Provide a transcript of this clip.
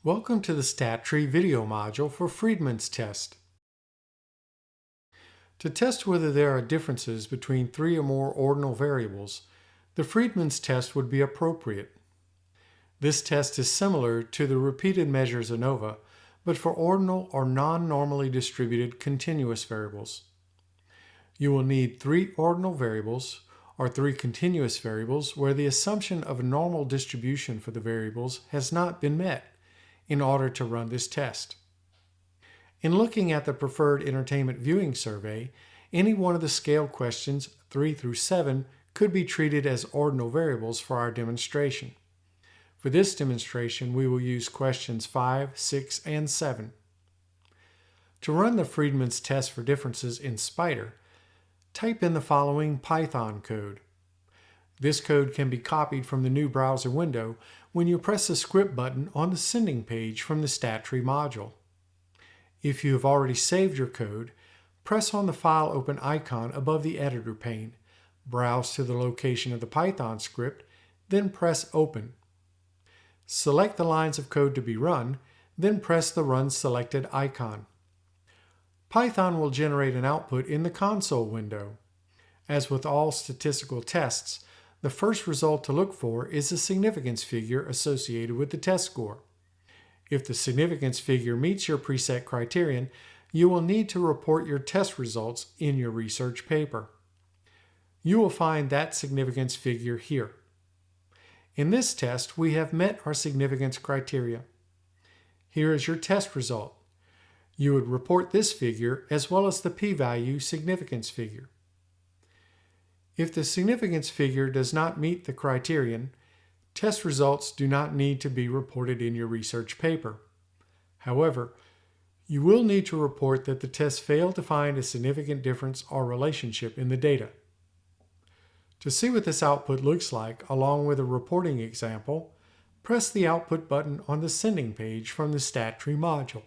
Welcome to the Stat Tree video module for Friedman's test. To test whether there are differences between three or more ordinal variables, the Friedman's test would be appropriate. This test is similar to the Repeated Measures ANOVA, but for ordinal or non-normally distributed continuous variables. You will need three ordinal variables or three continuous variables where the assumption of a normal distribution for the variables has not been met in order to run this test. In looking at the preferred entertainment viewing survey, any one of the scale questions 3 through 7 could be treated as ordinal variables for our demonstration. For this demonstration, we will use questions 5, 6, and 7. To run the Friedman's test for differences in Spider, type in the following Python code. This code can be copied from the new browser window when you press the script button on the sending page from the Stat Tree module. If you have already saved your code, press on the File Open icon above the editor pane, browse to the location of the Python script, then press Open. Select the lines of code to be run, then press the Run Selected icon. Python will generate an output in the console window. As with all statistical tests, the first result to look for is the significance figure associated with the test score. If the significance figure meets your preset criterion, you will need to report your test results in your research paper. You will find that significance figure here. In this test, we have met our significance criteria. Here is your test result. You would report this figure as well as the p-value significance figure. If the significance figure does not meet the criterion, test results do not need to be reported in your research paper. However, you will need to report that the test failed to find a significant difference or relationship in the data. To see what this output looks like along with a reporting example, press the Output button on the sending page from the Stat Tree module.